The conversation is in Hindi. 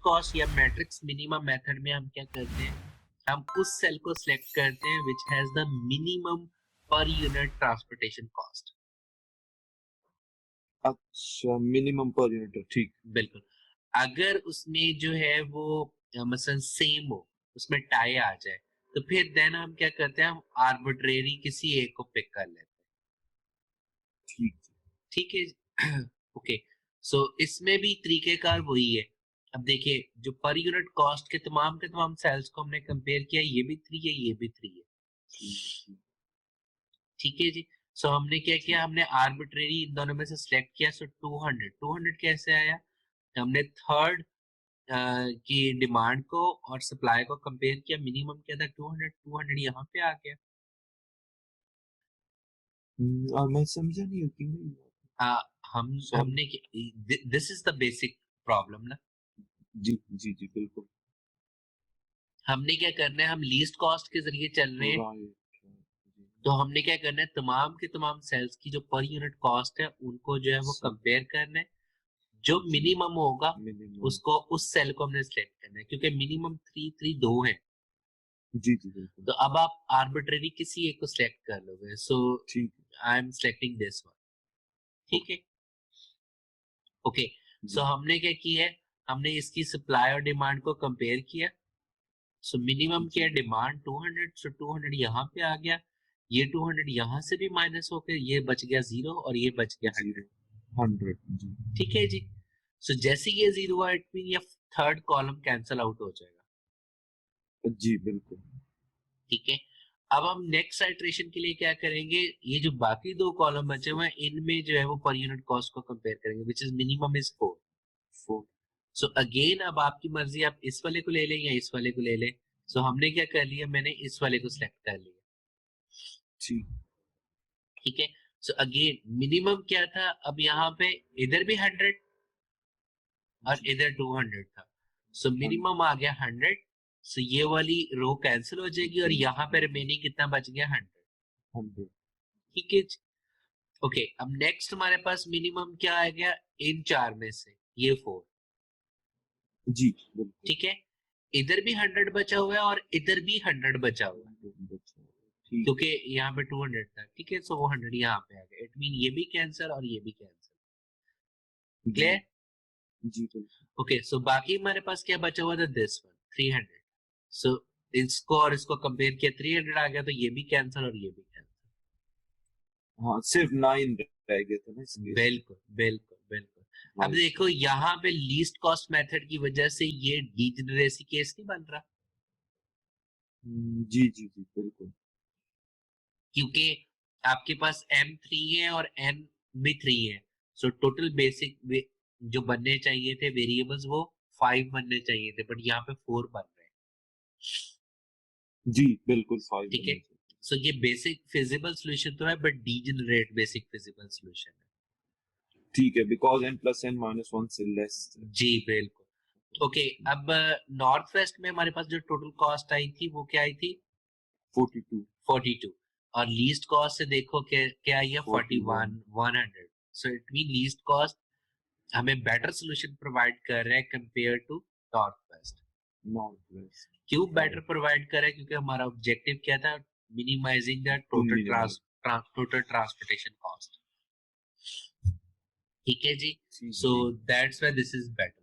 कॉस्ट या मैट्रिक्स मिनिमम मेथड में हम क्या करते हैं, हम उस सेल को सिलेक्ट करते हैं which has the minimum per unit transportation cost. अच्छा, मिनिमम पर यूनिट, ठीक। बिल्कुल। अगर उसमें जो है वो मसलन सेम हो, उसमें टाई आ जाए, तो फिर देन हम क्या करते हैं, हम आर्बिट्रेरी किसी एक को पिक कर लेते हैं। ठीक ठीक है। ओके, सो इसमें भी तरीकेकार वही है। अब देखिए, जो पर यूनिट कॉस्ट के तमाम सेल्स को हमने कंपेयर किया, ये भी 3 है, ये भी 3 है। ठीक है जी। सो हमने क्या किया, हमने आर्बिट्रेरी इन दोनों में से सिलेक्ट किया। सो 200 कैसे आया, हमने थर्ड की डिमांड को और सप्लाई को कंपेयर किया, मिनिमम क्या था 200 यहाँ पे आ गया। मैं समझा नहीं कि हमने this is the basic problem ना। जी जी जी बिल्कुल। हमने क्या करना है, हम लीस्ट कॉस्ट के जरिए चल रहे हैं, राइट। तो हमने क्या करना है, तमाम के तमाम सेल्स की जो पर यूनिट कॉस्ट है उनको जो है वो कंपेयर करना है। जो मिनिमम होगा उसको, उस सेल को हमने सिलेक्ट करना है, क्योंकि मिनिमम 3 2 है। जी जी बिल्कुल। तो अब आप आर्बिट्रेरी किसी एक को सिलेक्ट कर लोगे। सो ठीक, I am selecting this one. ठीक है, ओके। सो हमने क्या किया है, हमने इसकी सप्लाई और डिमांड को कंपेयर किया। सो मिनिमम क्या है, डिमांड 200, सो 200 यहाँ पे आ गया, ये 200 यहाँ से भी माइनस होकर ये बच गया 0 और ये बच गया 100। जी ठीक है जी। सो जैसे ये 0 हुआ, इट मीन ये थर्ड कॉलम कैंसल आउट हो जाएगा। जी बिल्कुल। ठीक है, अब हम नेक्स्ट आइटरेशन के लिए क्या करेंगे, ये जो बाकी दो कॉलम बचे हुए हैं इनमें जो है वो पर यूनिट कॉस्ट को कंपेयर करेंगे, which is minimum is 4। So again अब आपकी मर्जी, आप इस वाले को ले लें या इस वाले को ले लें। सो हमने क्या कर लिया, मैंने इस वाले को सिलेक्ट कर लिया। ठीक है, सो अगेन मिनिमम क्या था, अब यहाँ पे इधर भी 100 और इधर 200 था। सो मिनिमम आ गया 100। सो ये वाली रो कैंसिल हो जाएगी और यहाँ पे रिमेनिंग कितना बच गया, 100। ठीक है, ओके। अब नेक्स्ट हमारे पास मिनिमम क्या आ गया, इन चार में से ये 4। जी ठीक है, इधर भी 100 बचा हुआ है और इधर भी 100 बचा हुआ है, क्योंकि यहाँ पे 200 था। ठीक है, सो वो 100 यहाँ पे आ गया, इट मीन ये भी कैंसर और ये भी कैंसर। क्लियर? जी ओके, सो बाकी हमारे पास क्या बचा हुआ था, दिस वन 300। सो इसको और इसको कंपेयर किया, 300 आ गया, तो ये भी कैंसर और ये भी कैंसर। हाँ, सिर्फ 9 रह गए थे ना इसलिए। बिल्कुल बिल्कुल बिल्कुल। अब देखो यहाँ पे लीस्ट कॉस्ट मेथड की वजह से ये डीजेनरेसी केस नहीं बन रहा, जी जी जी बिल्कुल। क्योंकि आपके पास M3 है और N भी 3 है। सो टोटल बेसिक जो बनने चाहिए थे वेरिएबल्स वो 5 बनने चाहिए थे, बट यहाँ पे 4 बन रहे हैं। जी बिल्कुल 5। ठीक है, सो ये बेसिक फिजिबल सॉल्यूशन तो है, but degenerate basic feasible solution है। ठीक है, बिकॉज n+n-1 से लेस। जी बिल्कुल। ओके, अब नॉर्थ वेस्ट में हमारे पास जो टोटल कॉस्ट आई थी वो क्या आई थी, 42। और लीस्ट कॉस्ट से देखो क्या आई है, 41 100। So it mean least cost हमें बेटर सॉल्यूशन प्रोवाइड कर रहा है कंपेयर टू नॉर्थ वेस्ट। क्यों बेटर प्रोवाइड कर रहा है, क्योंकि हमारा ऑब्जेक्टिव क्या था, minimising the total transportation cost. ठीक है जी, so that's why this is better.